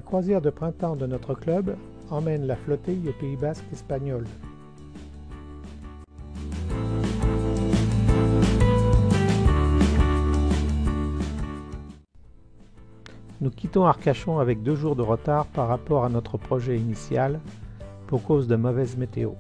croisière de printemps de notre club emmène la flottille au Pays Basque espagnol. Nous quittons Arcachon avec 2 jours de retard par rapport à notre projet initial pour cause de mauvaise météo.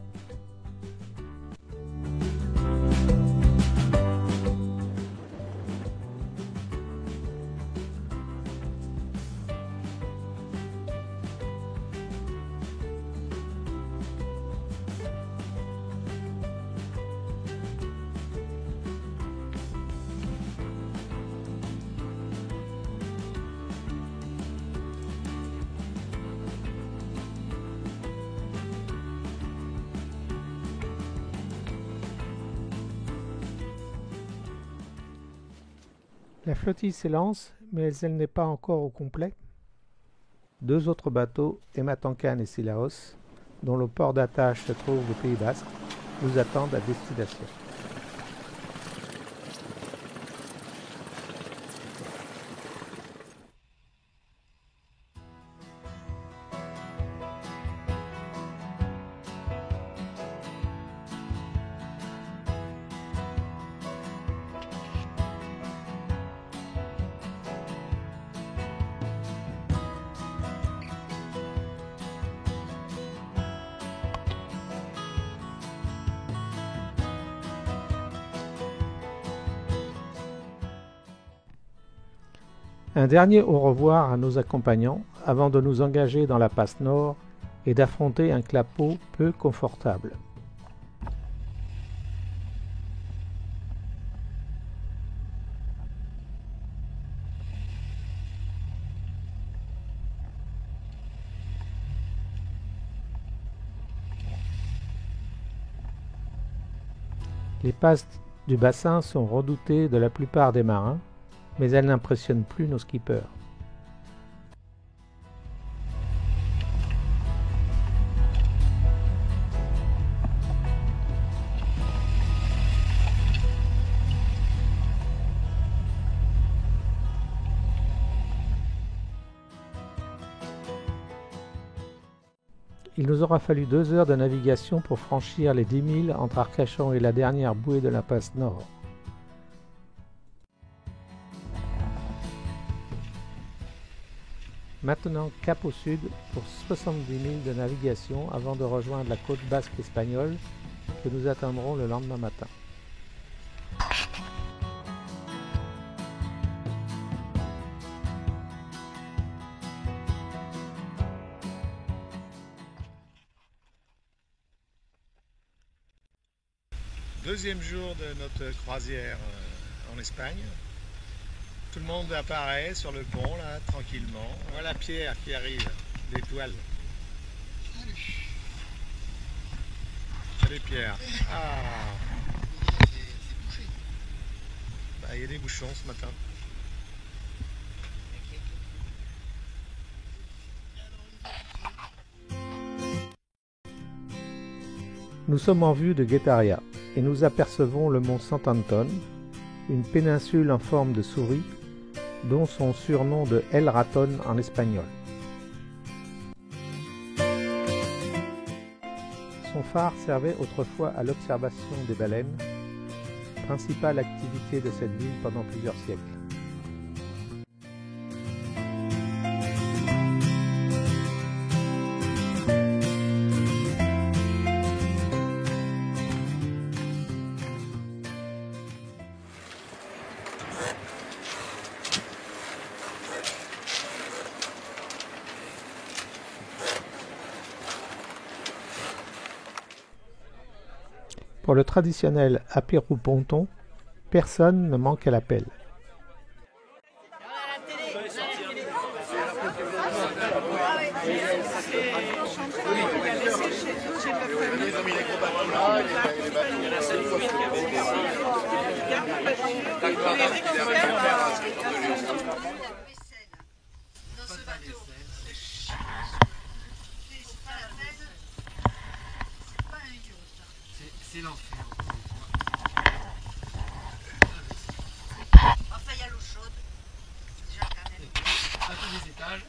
La flottille s'élance, mais elle n'est pas encore au complet. 2 autres bateaux, Ematancan et Silaos, dont le port d'attache se trouve au Pays Basque, nous attendent à destination. Un dernier au revoir à nos accompagnants avant de nous engager dans la passe nord et d'affronter un clapot peu confortable. Les passes du bassin sont redoutées de la plupart des marins, mais elles n'impressionnent plus nos skippers. Il nous aura fallu 2 heures de navigation pour franchir les 10 000 entre Arcachon et la dernière bouée de la passe nord. Maintenant cap au sud pour 70 000 de navigation avant de rejoindre la côte basque espagnole que nous atteindrons le lendemain matin. Deuxième jour de notre croisière en Espagne. Tout le monde apparaît sur le pont là, tranquillement. Voilà Pierre qui arrive, l'étoile. Salut. Salut Pierre. Ah. Bah, il y a des bouchons ce matin. Nous sommes en vue de Guetaria et nous apercevons le mont Sant-Anton, une péninsule en forme de souris, dont son surnom de El Raton en espagnol. Son phare servait autrefois à l'observation des baleines, principale activité de cette ville pendant plusieurs siècles. Pour le traditionnel apéro ponton, personne ne manque à l'appel. C'est l'enfer. Enfin, il y a l'eau chaude. Déjà, quand même. À tous les étages.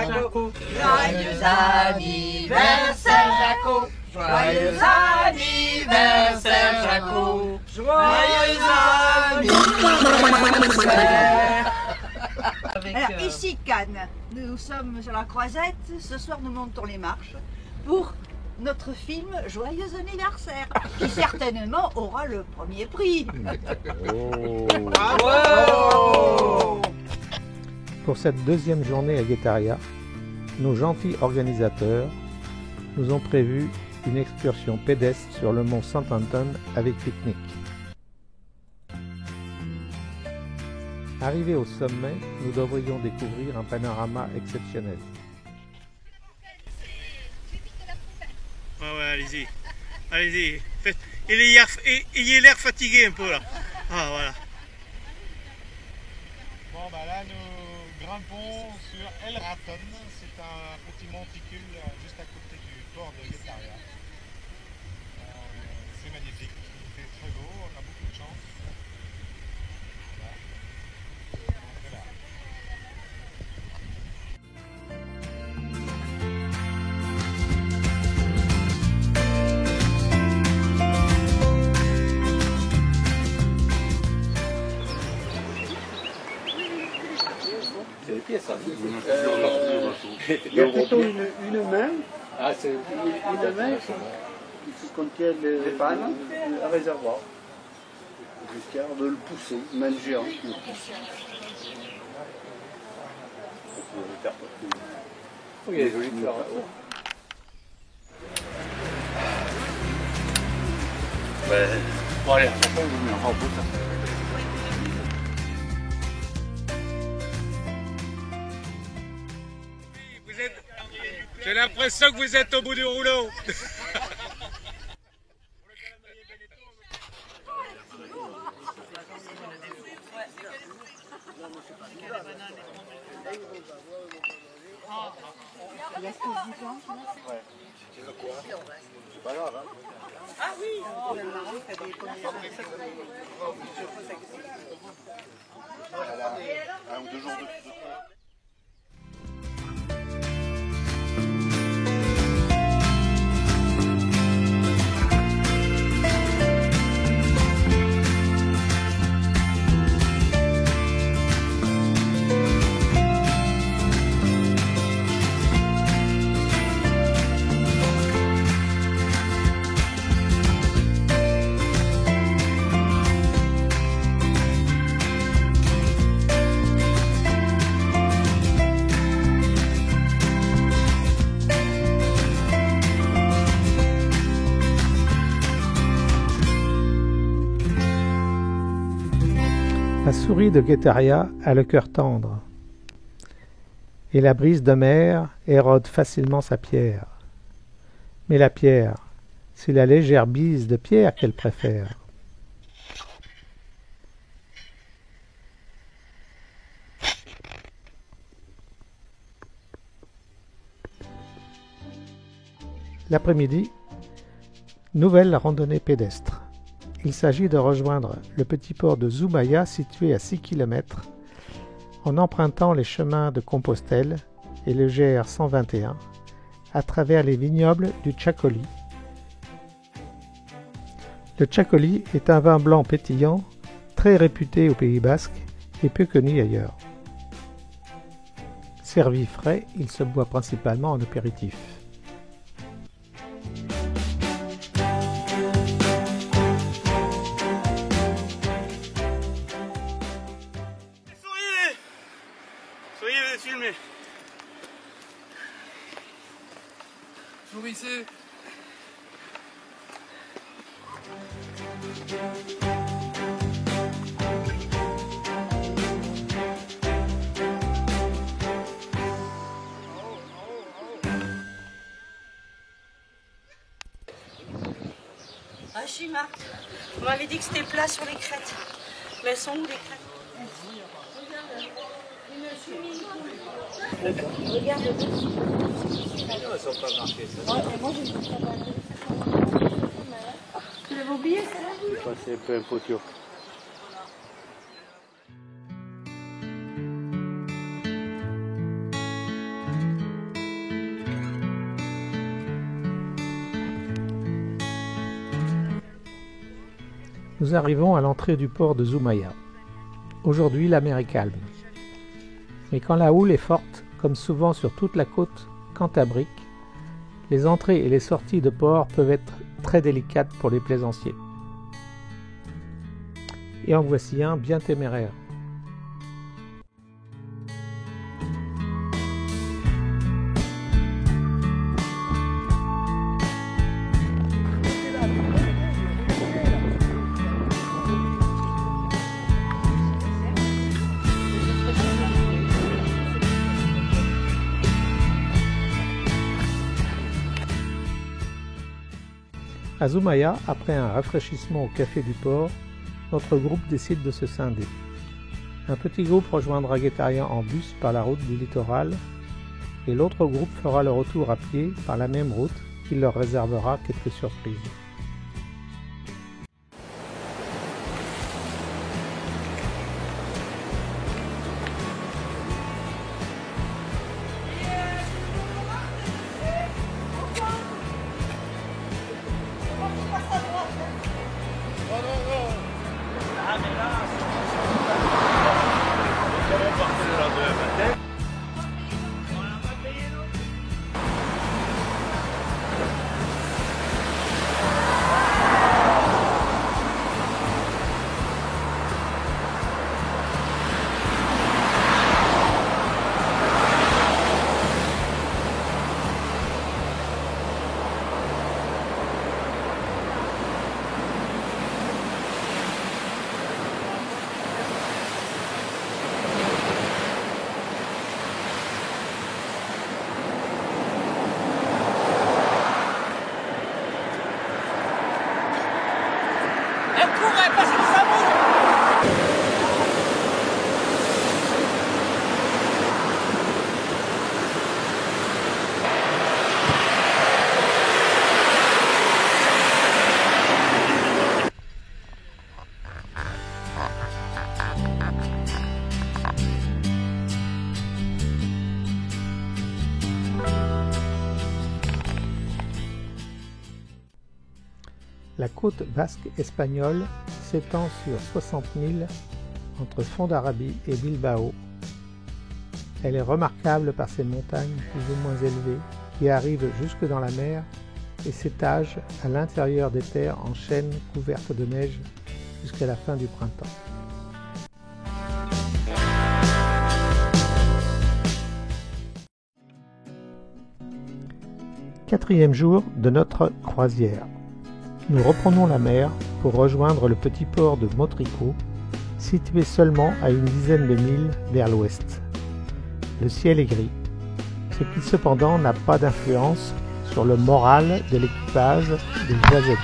Jaco. Joyeux anniversaire, Jaco. Joyeux anniversaire, Jaco. Joyeux anniversaire. Alors ici Cannes, nous sommes sur la Croisette, ce soir nous montons les marches pour notre film Joyeux anniversaire, qui certainement aura le premier prix. Bravo! Pour cette deuxième journée à Guétaria, nos gentils organisateurs nous ont prévu une excursion pédestre sur le mont Saint-Anton avec pique-nique. Arrivés au sommet, nous devrions découvrir un panorama exceptionnel. Ouais, allez-y. Allez-y. Ayez l'air fatigué un peu là. Ah, voilà. Bon, bah là, nous grimpons sur El Raton. C'est un petit monticule juste à côté du port de Guétaria. C'est magnifique. Il fait très beau, on a beaucoup de chance. Voilà. Il y a plutôt une main. Ah, c'est une main qui contient un réservoir. J'espère de le pousser, une main géante qui le pousse. Oui, il est joli de faire. Bon, allez, on va en pousser. J'ai l'impression que vous êtes au bout du rouleau. Ah oui. Un ou 2 jours de... La souris de Guétaria a le cœur tendre, et la brise de mer érode facilement sa pierre. Mais la pierre, c'est la légère bise de pierre qu'elle préfère. L'après-midi, nouvelle randonnée pédestre. Il s'agit de rejoindre le petit port de Zumaia situé à 6 km en empruntant les chemins de Compostelle et le GR 121 à travers les vignobles du Txakoli. Le Txakoli est un vin blanc pétillant très réputé au Pays Basque et peu connu ailleurs. Servi frais, il se boit principalement en apéritif. Souriez, vous êtes filmé. Sourissez. Ah si Marc, on m'avait dit que c'était plat sur les crêtes. Mais elles sont où les crêtes? Regarde le dessus. Elles sont pas marquées, ça. Ouais, moi je ne sais pas. Tu l'avais oublié celle-là? C'est un peu un poteau. Nous arrivons à l'entrée du port de Zumaya. Aujourd'hui, la mer est calme. Mais quand la houle est forte, comme souvent sur toute la côte cantabrique, les entrées et les sorties de port peuvent être très délicates pour les plaisanciers. Et en voici un bien téméraire. À Zumaya, après un rafraîchissement au café du port, notre groupe décide de se scinder. Un petit groupe rejoindra Guétarian en bus par la route du littoral et l'autre groupe fera le retour à pied par la même route qui leur réservera quelques surprises. La côte basque espagnole s'étend sur 60 milles entre Fondarrabie et Bilbao. Elle est remarquable par ses montagnes plus ou moins élevées qui arrivent jusque dans la mer et s'étagent à l'intérieur des terres en chaînes couvertes de neige jusqu'à la fin du printemps. Quatrième jour de notre croisière. Nous reprenons la mer pour rejoindre le petit port de Motrico, situé seulement à une dizaine de milles vers l'ouest. Le ciel est gris, ce qui cependant n'a pas d'influence sur le moral de l'équipage des Joiseliers.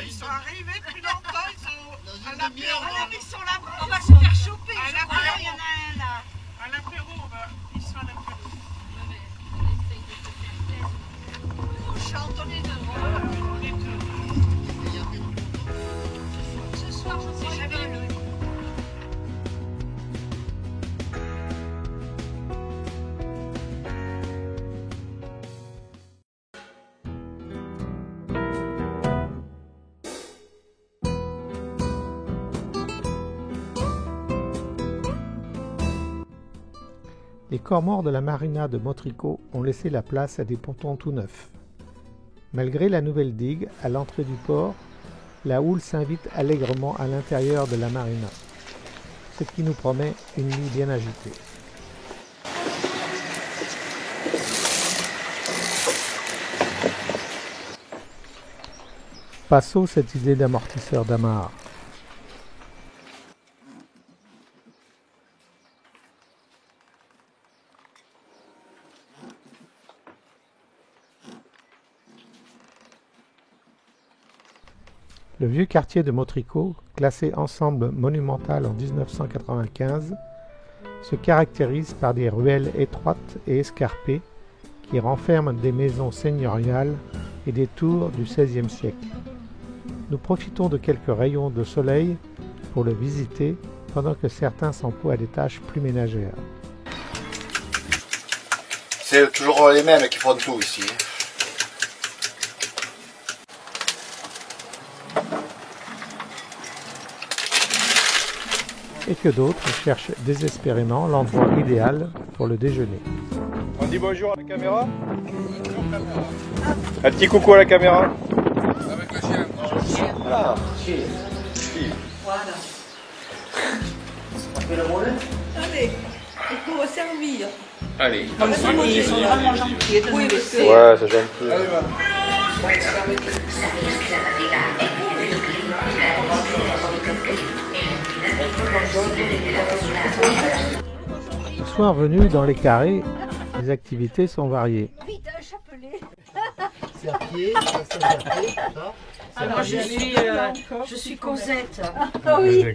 Ils sont arrivés depuis longtemps, ils sont à l'apéro. Ils sont là-bas. On va se faire choper. À l'apéro, il y en a un là. À l'apéro, ils sont à l'apéro. On chante, on est deux. Ce soir, je ne sais jamais le. Les corps morts de la marina de Motrico ont laissé la place à des pontons tout neufs. Malgré la nouvelle digue à l'entrée du port, la houle s'invite allègrement à l'intérieur de la marina, ce qui nous promet une nuit bien agitée. Passons cette idée d'amortisseur d'amarre. Le vieux quartier de Motrico, classé ensemble monumental en 1995, se caractérise par des ruelles étroites et escarpées qui renferment des maisons seigneuriales et des tours du XVIe siècle. Nous profitons de quelques rayons de soleil pour le visiter pendant que certains s'emploient à des tâches plus ménagères. C'est toujours les mêmes qui font tout ici. Et que d'autres cherchent désespérément l'endroit idéal pour le déjeuner. On dit bonjour à la caméra. Un petit coucou à la caméra. Avec le chien. Ah, cheers. Voilà. On fait le volet? Allez, il faut servir. Allez. Ils sont vraiment gentils de nous laisser. Ouais, c'est gentil. Allez, va. Le soir venu, dans les carrés, les activités sont variées. Vite, un chapelet. C'est à pied, ça c'est à pied, ça. Alors je suis Cosette. Ah oui.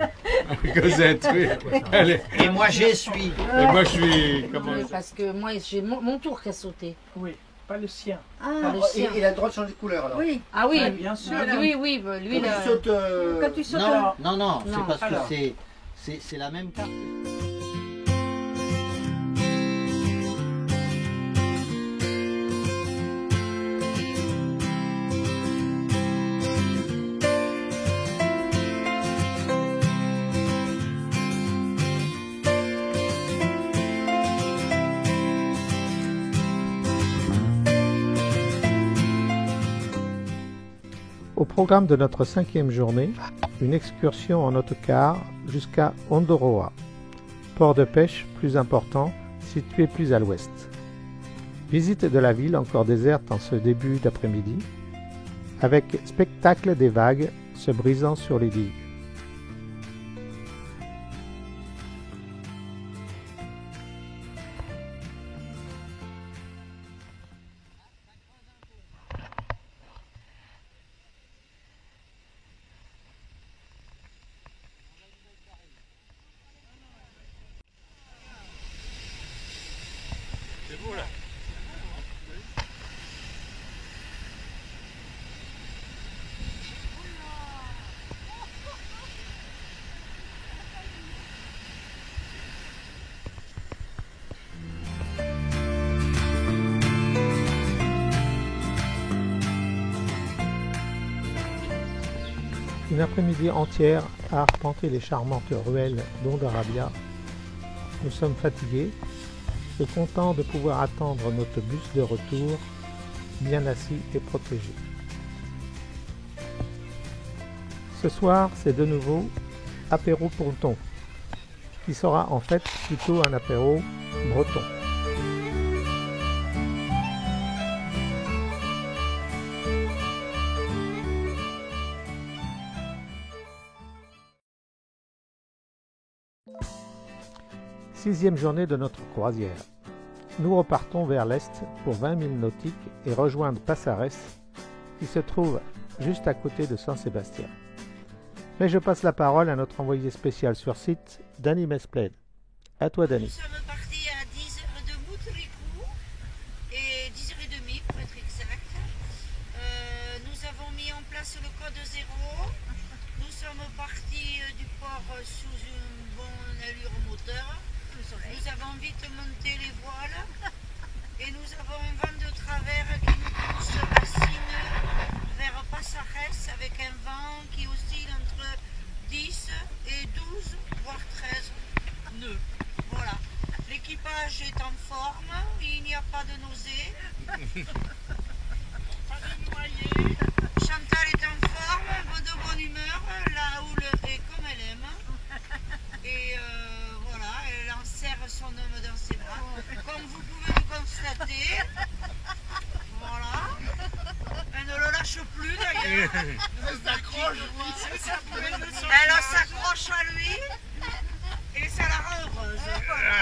Cosette, oui. Allez. Et moi j'essuie. Et moi je suis. Comment Parce que moi j'ai mon tour qui a sauté. Oui, pas le sien. Pas le sien. Il a le droit de changer de couleur alors. Oui. Ah oui, Ouais, bien sûr. lui, lui, Quand là. tu sautes, Quand tu sautes. Non, non, non, Non, c'est parce alors. que c'est la même carte. Au programme de notre 5e journée, une excursion en autocar jusqu'à Ondoroa, port de pêche plus important situé plus à l'ouest. Visite de la ville encore déserte en ce début d'après-midi, avec spectacle des vagues se brisant sur les digues. C'est beau là. Une après-midi entière à arpenter les charmantes ruelles d'Ondarabia. Nous sommes fatigués et contents de pouvoir attendre notre bus de retour, bien assis et protégé. Ce soir, c'est de nouveau apéro breton, qui sera en fait plutôt un apéro breton. Sixième journée de notre croisière. Nous repartons vers l'est pour 20 milles nautiques et rejoindre Passares, qui se trouve juste à côté de San Sébastien. Mais je passe la parole à notre envoyé spécial sur site, Dani Mesplède. À toi, Dani. Nous sommes partis à 10h de Motrico et 10h30 pour être exact. Nous avons mis en place le code 0. Nous sommes partis du port sous une bonne allure moteur. Nous avons vite monté les voiles et nous avons un vent de travers qui nous pousse bassine vers Passares avec un vent qui oscille entre 10 et 12 voire 13 nœuds. Voilà. L'équipage est en forme, il n'y a pas de nausée. Pas de noyade. Chantal est en forme, de bonne humeur, la houle est comme elle aime. Et voilà, elle enserre son homme dans ses bras. Comme vous pouvez le constater. Voilà. Elle ne le lâche plus d'ailleurs. Elle s'accroche à lui et ça la rend heureuse. Voilà.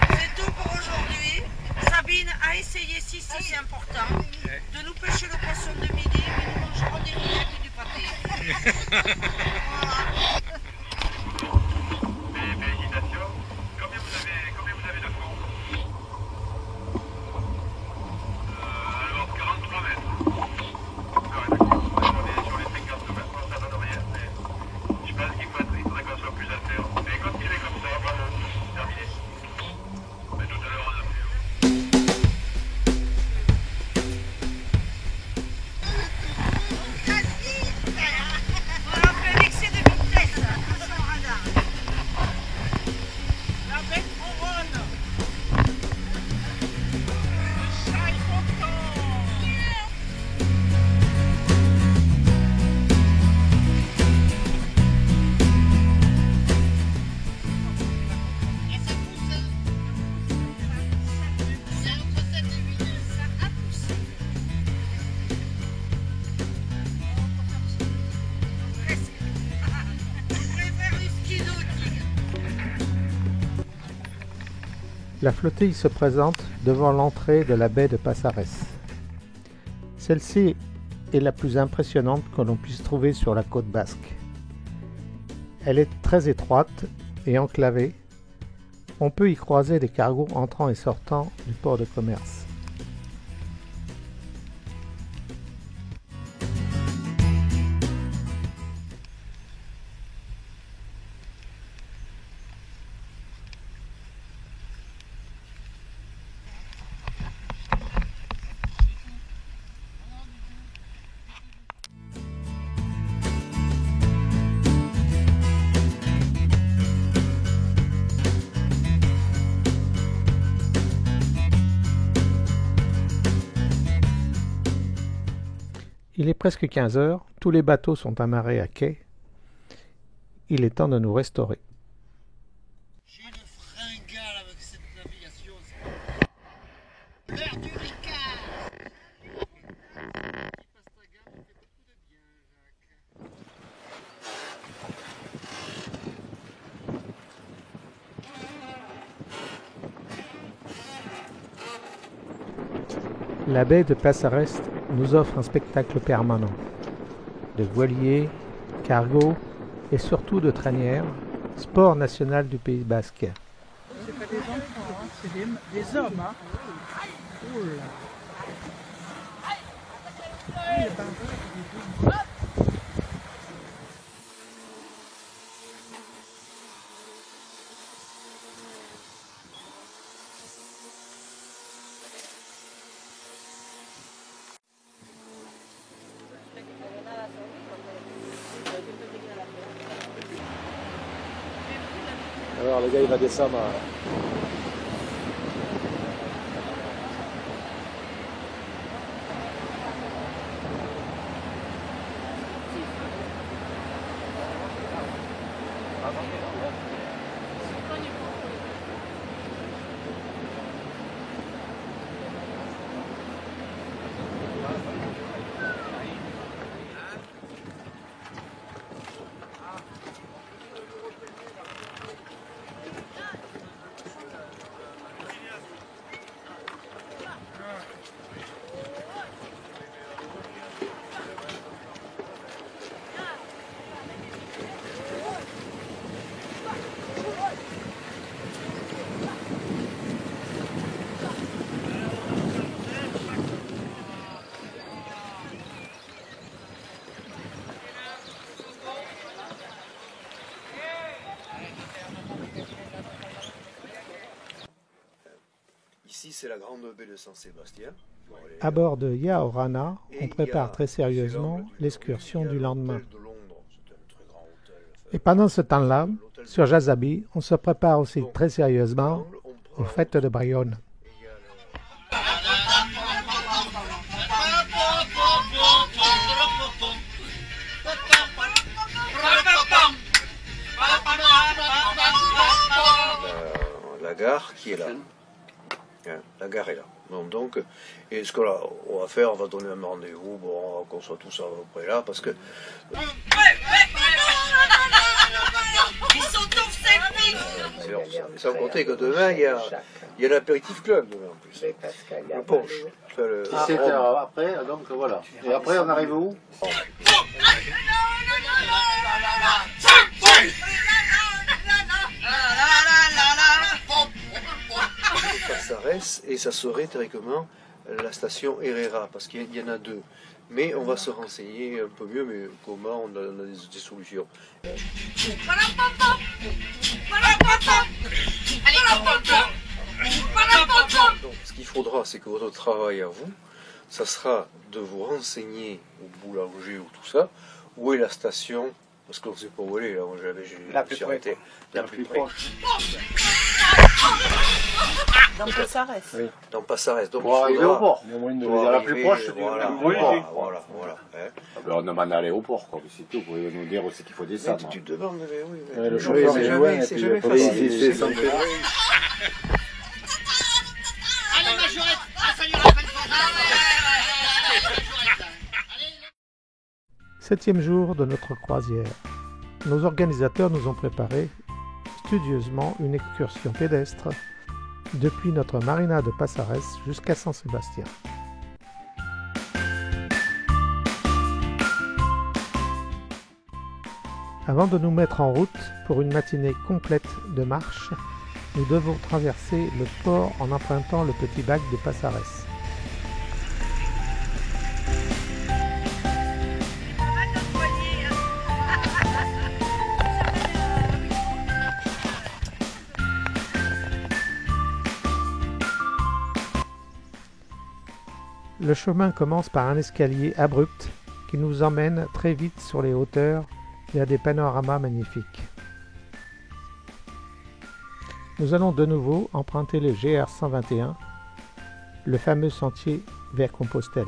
C'est tout pour aujourd'hui. Sabine a essayé, si c'est important, de nous pêcher le poisson de midi, mais nous mangerons des rillettes et du pâté. Voilà. Félicitations. Combien vous avez de fond? Alors 43 mètres. Sur les 50 mètres, ça donne rien, mais je pense qu'il faudrait qu'on soit plus à terre. Mais continuez comme ça, bravo. Terminé. Mais tout à l'heure, on a plus. Voilà, on fait l'excès de vitesse. Attention, radar. La bête ronronne. Le chat est content. Et ça pousse. C'est entre 7 et 8 heures, ça a poussé. Presque. Je préfère du ski nautique. La flottille se présente devant l'entrée de la baie de Passares. Celle-ci est la plus impressionnante que l'on puisse trouver sur la côte basque. Elle est très étroite et enclavée. On peut y croiser des cargos entrant et sortant du port de commerce. Il est presque 15 heures, tous les bateaux sont amarrés à quai. Il est temps de nous restaurer. J'ai une fringale avec cette navigation. L'heure du Ricard. La baie de Passares nous offre un spectacle permanent de voiliers, cargos et surtout de traînières, sport national du Pays basque. C'est pas des enfants, hein, c'est des hommes. Hein. Oh là. Alors le gars il va descendre. Ici, c'est la grande baie de Saint-Sébastien. À bord de Yaorana, on prépare très sérieusement l'excursion du lendemain. Et pendant ce temps-là, sur Jazabi, on se prépare aussi très sérieusement aux fêtes de Bayonne. Hop, hop, hop. gare qui est là. Hein, la gare est là. Donc, et ce qu'on va faire, on va donner un rendez-vous, bon, qu'on soit tous à peu près là, parce que... Ils sont tous séparés. Sans compter que demain, il y a l'apéritif club demain en plus. Le punch. 17 heures après, donc voilà. Et après, on arrive où? Passares, et ça serait théoriquement la station Herrera, parce qu'il y en a deux. Mais on va se renseigner un peu mieux, mais comment on a des solutions. Donc, ce qu'il faudra, c'est que votre travail à vous, ça sera de vous renseigner au boulanger ou tout ça, où est la station, parce qu'on ne sait pas où elle est, là, La plus près. La plus proche. Dans Passares. Oui. Dans Passares. Donc, pour arriver au port. La plus proche, voilà. On demande à aller au port, quoi. C'est tout. Vous pouvez nous dire aussi qu'il faut descendre. Mais tu te demandes, mais oui. Le chauffeur, c'est jamais facile. Allez, Majorette, ça y rappelle pas. 7e jour de notre croisière. Nos organisateurs nous ont préparé studieusement une excursion pédestre depuis notre marina de Passares jusqu'à Saint-Sébastien. Avant de nous mettre en route pour une matinée complète de marche, nous devons traverser le port en empruntant le petit bac de Passares. Le chemin commence par un escalier abrupt qui nous emmène très vite sur les hauteurs et à des panoramas magnifiques. Nous allons de nouveau emprunter le GR 121, le fameux sentier vers Compostelle.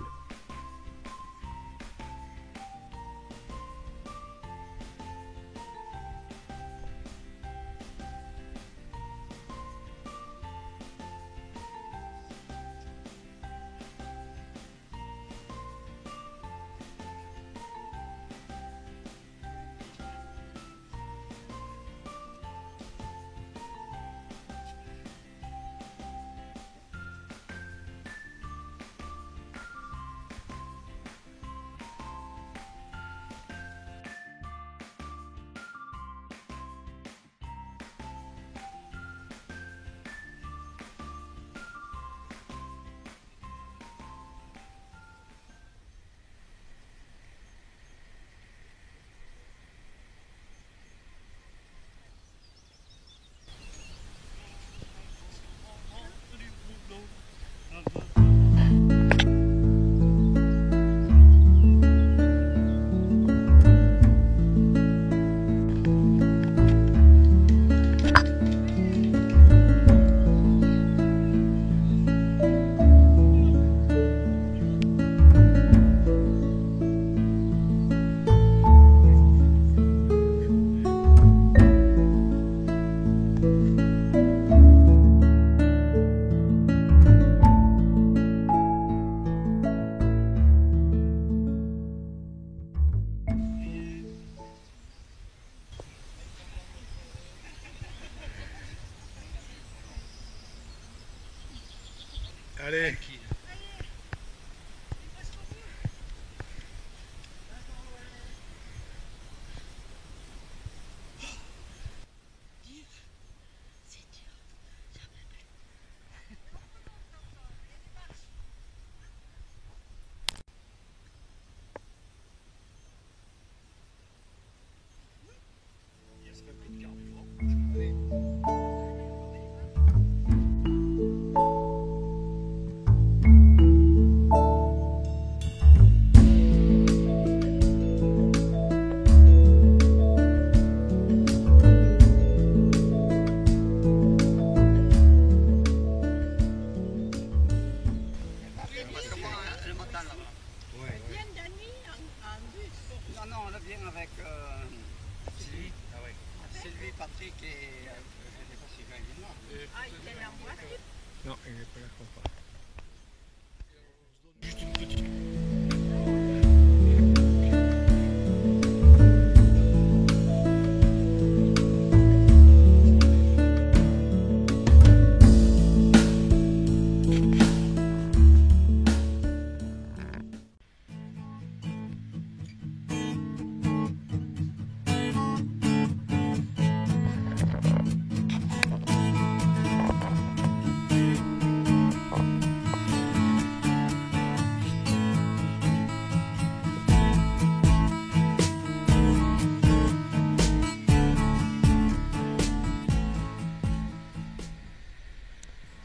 Allez. Non, il n'est pas là qu'on parle. Juste une petite.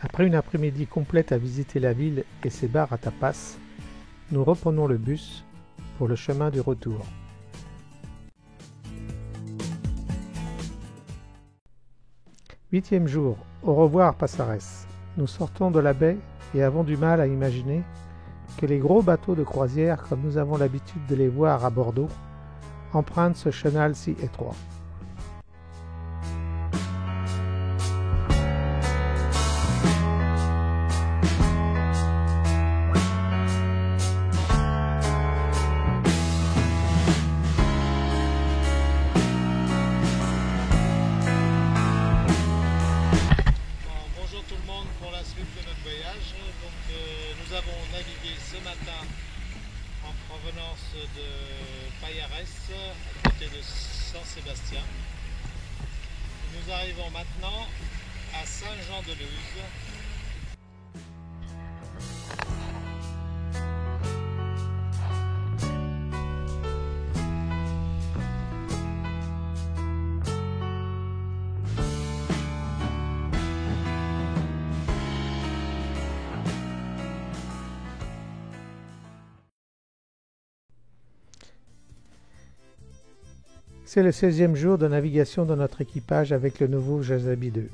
Après une après-midi complète à visiter la ville et ses bars à tapas, nous reprenons le bus pour le chemin du retour. Huitième jour, au revoir Passares. Nous sortons de la baie et avons du mal à imaginer que les gros bateaux de croisière, comme nous avons l'habitude de les voir à Bordeaux, empruntent ce chenal si étroit. Nous avons navigué ce matin en provenance de Payares, à côté de Saint-Sébastien. Nous arrivons maintenant à Saint-Jean-de-Luz. C'est le 16e jour de navigation de notre équipage avec le nouveau Jasabi 2.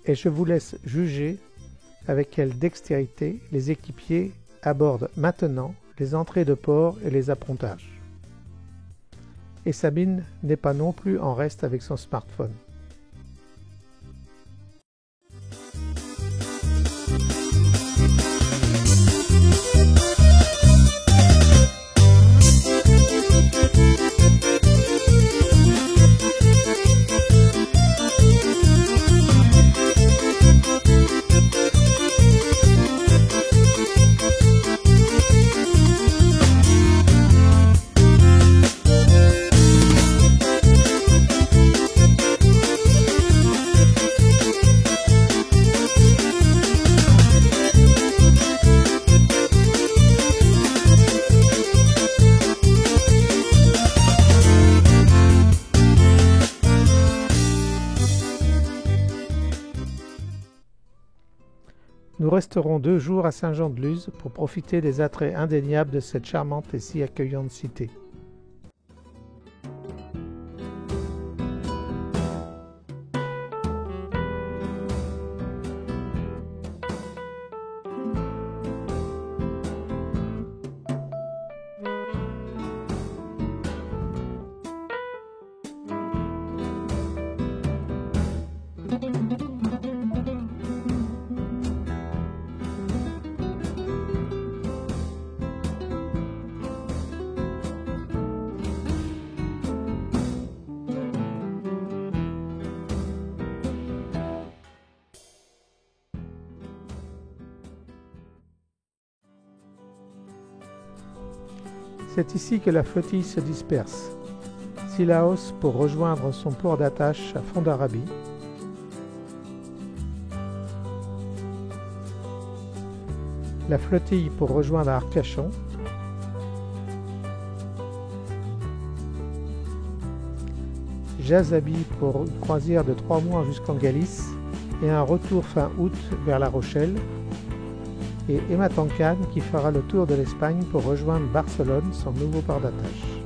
Et je vous laisse juger avec quelle dextérité les équipiers abordent maintenant les entrées de port et les appontages. Et Sabine n'est pas non plus en reste avec son smartphone. Nous resterons 2 jours à Saint-Jean-de-Luz pour profiter des attraits indéniables de cette charmante et si accueillante cité. C'est ici que la flottille se disperse. Sillaos pour rejoindre son port d'attache à Fondarabie. La flottille pour rejoindre Arcachon. Jasabi pour une croisière de 3 mois jusqu'en Galice et un retour fin août vers La Rochelle. Et Emma Tancane qui fera le tour de l'Espagne pour rejoindre Barcelone, son nouveau port d'attache.